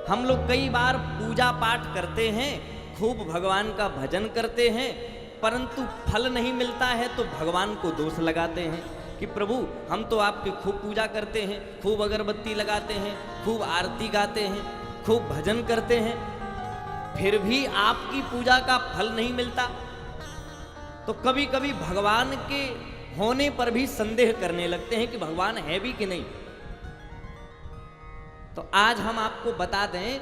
हम लोग कई बार पूजा पाठ करते हैं, खूब भगवान का भजन करते हैं, परंतु फल नहीं मिलता है तो भगवान को दोष लगाते हैं कि प्रभु हम तो आपकी खूब पूजा करते हैं, खूब अगरबत्ती लगाते हैं, खूब आरती गाते हैं, खूब भजन करते हैं, फिर भी आपकी पूजा का फल नहीं मिलता। तो कभी कभी भगवान के होने पर भी संदेह करने लगते हैं कि भगवान है भी कि नहीं। तो आज हम आपको बता दें,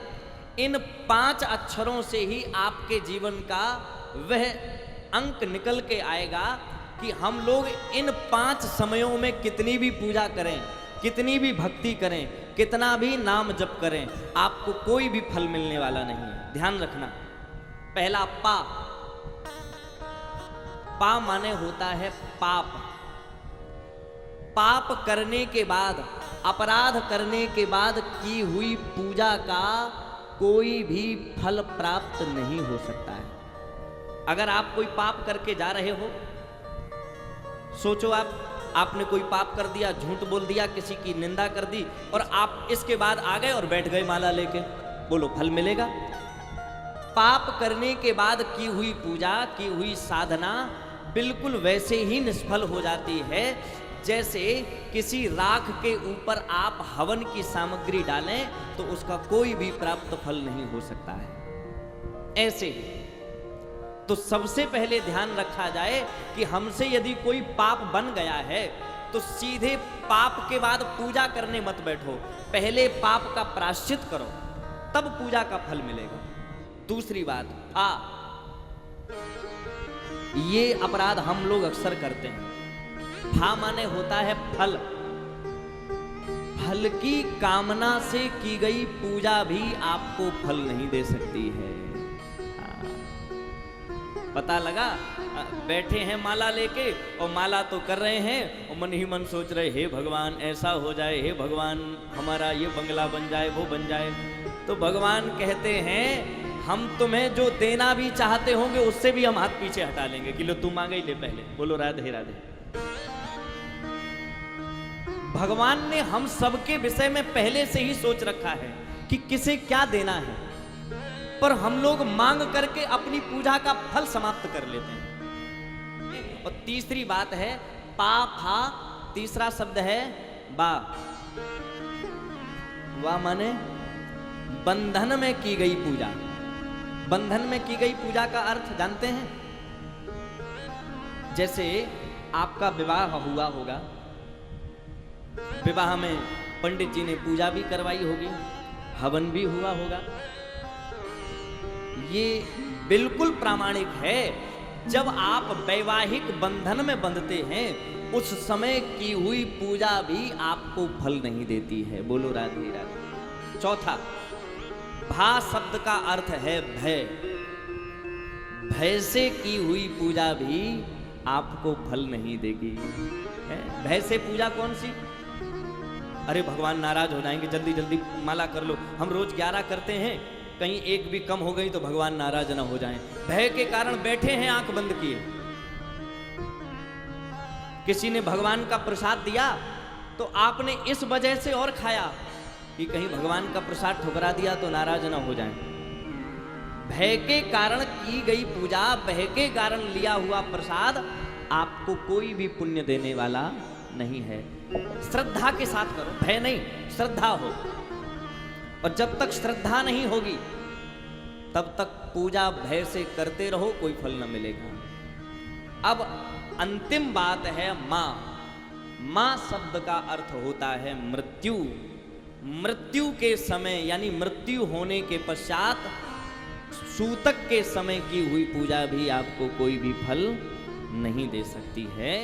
इन 5 अक्षरों से ही आपके जीवन का वह अंक निकल के आएगा कि हम लोग इन 5 समयों में कितनी भी पूजा करें, कितनी भी भक्ति करें, कितना भी नाम जप करें, आपको कोई भी फल मिलने वाला नहीं है। ध्यान रखना। पहला पा। पा माने होता है पाप। पाप करने के बाद, अपराध करने के बाद की हुई पूजा का कोई भी फल प्राप्त नहीं हो सकता है। अगर आप कोई पाप करके जा रहे हो, सोचो आपने कोई पाप कर दिया, झूठ बोल दिया, किसी की निंदा कर दी और आप इसके बाद आ गए और बैठ गए माला लेके, बोलो फल मिलेगा? पाप करने के बाद की हुई पूजा, की हुई साधना बिल्कुल वैसे ही निष्फल हो जाती है जैसे किसी राख के ऊपर आप हवन की सामग्री डालें तो उसका कोई भी प्राप्त फल नहीं हो सकता है। ऐसे ही तो सबसे पहले ध्यान रखा जाए कि हमसे यदि कोई पाप बन गया है तो सीधे पाप के बाद पूजा करने मत बैठो, पहले पाप का प्रायश्चित करो, तब पूजा का फल मिलेगा। दूसरी बात, ये अपराध हम लोग अक्सर करते हैं। फा माने होता है फल। फल की कामना से की गई पूजा भी आपको फल नहीं दे सकती है। पता लगा? बैठे हैं माला लेके और माला तो कर रहे हैं और मन ही मन सोच रहे, हे भगवान ऐसा हो जाए, हे भगवान हमारा ये बंगला बन जाए, वो बन जाए। तो भगवान कहते हैं हम तुम्हें जो देना भी चाहते होंगे उससे भी हम हाथ पीछे हटा लेंगे कि लो तू मांगे ही ले पहले। बोलो राधे राधे। भगवान ने हम सबके विषय में पहले से ही सोच रखा है कि किसे क्या देना है, पर हम लोग मांग करके अपनी पूजा का फल समाप्त कर लेते हैं। और तीसरी बात है पा फा, तीसरा शब्द है बा। वा माने बंधन में की गई पूजा। बंधन में की गई पूजा का अर्थ जानते हैं? जैसे आपका विवाह हुआ होगा, विवाह में पंडित जी ने पूजा भी करवाई होगी, हवन भी हुआ होगा। ये बिल्कुल प्रामाणिक है। जब आप वैवाहिक बंधन में बंधते हैं उस समय की हुई पूजा भी आपको फल नहीं देती है। बोलो राधे राधे। चौथा, भा शब्द का अर्थ है भय। भय से की हुई पूजा भी आपको फल नहीं देगी। भय से पूजा कौन सी? अरे भगवान नाराज हो जाएंगे, जल्दी जल्दी माला कर लो। हम रोज 11 करते हैं, कहीं एक भी कम हो गई तो भगवान नाराज ना हो जाएं। भय के कारण बैठे हैं आंख बंद किए। किसी ने भगवान का प्रसाद दिया तो आपने इस वजह से और खाया कि कहीं भगवान का प्रसाद ठुकरा दिया तो नाराज ना हो जाएं। भय के कारण की गई पूजा, भय के कारण लिया हुआ प्रसाद आपको कोई भी पुण्य देने वाला नहीं है। श्रद्धा के साथ करो, भय नहीं, श्रद्धा हो। और जब तक श्रद्धा नहीं होगी तब तक पूजा भय से करते रहो, कोई फल न मिलेगा। अब अंतिम बात है मां। मां शब्द का अर्थ होता है मृत्यु। मृत्यु के समय यानी मृत्यु होने के पश्चात सूतक के समय की हुई पूजा भी आपको कोई भी फल नहीं दे सकती है।